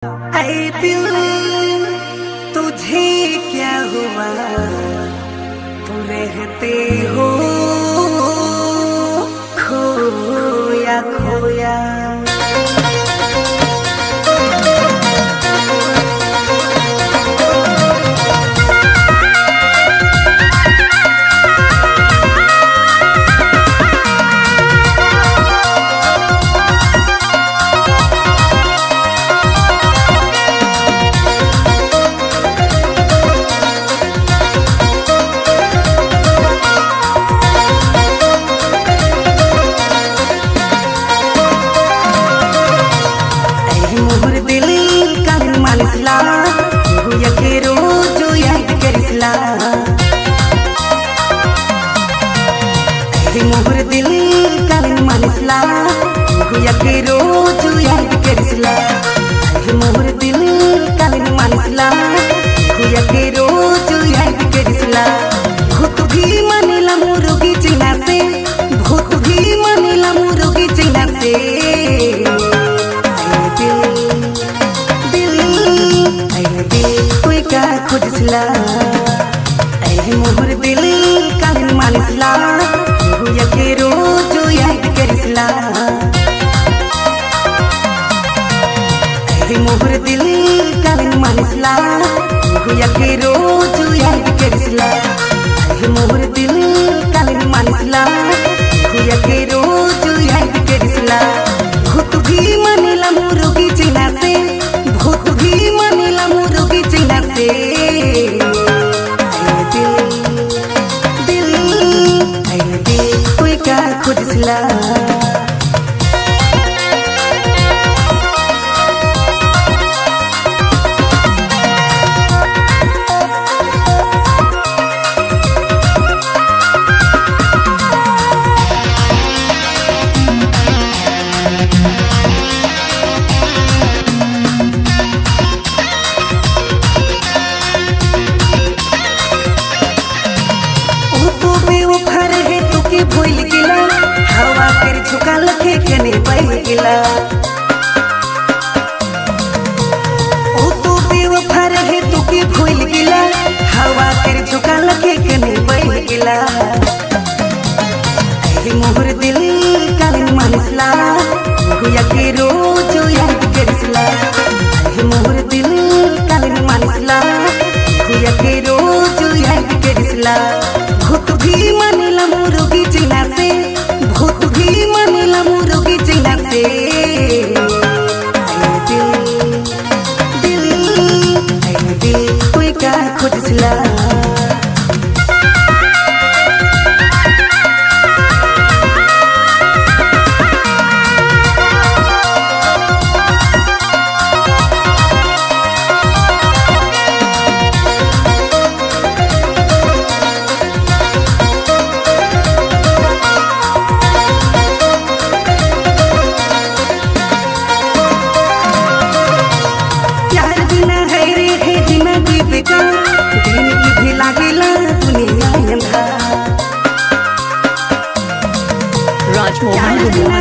ऐ दिल तुझे क्या हुआ, तू रहते हो खोया खोया। मोहर दिल कालिन मानिसला हुया के रोज याद करिसला। मोहर दिल कालिन मानिसला हुया के रोज याद करिसला। भूत भी मानिला मुरुगी चीना से, भूत भी मानिला मुरुगी चीना से। दिल कोई का खोजसला। मोहर दिल कालिन मानिसला हुया के रोज याद करिसला। मोहर दिल कालिन मानिसला हुया के रोज याद करिसला। मोहर दिल कालिन मानिसला हुया के रोज याद करिसला। भूत भी मानिला मुरुगी चीना से, भूत भी मानिला मुरुगी चीना से। खोजसला। भूल गिला हवा कर झुका लखे कने बह गिला। ओ तू बेवफा रहे तू के भूल गिला हवा कर झुका लखे कने बह गिला। मोहर दिल कालिन मानिसला हुया के रोज याद करिसला। मोहर दिल कालिन मानिसला हुया के रोज याद करिसला। भूत भी मानिला मुरुगी चीना से, भूत भी मानिला मुरुगी चीना से। दिल कोई का खोजसला। दिन की भी लागेला दुनिया अंधा।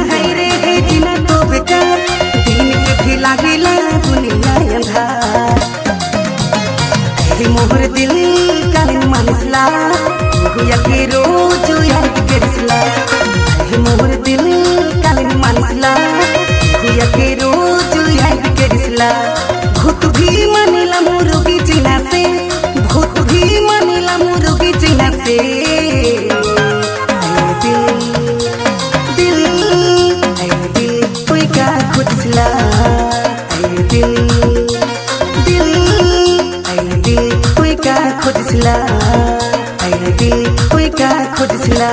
है रे जीना तो बेकार, दिन की भी लागेला दुनिया अंधा। मोहर दिल कालिन मानिसला हुया के रोज याद करिसला। मोहर दिल कालिन मानिसला हुया के रोज याद करिसला। भूत भी मानिला मुरुगी चीना से, भूत भी मानिला मुरुगी चीना से। दिल कोई का खोजसला। दिल कोई का खोजसला। दिल कोई का खोजसला।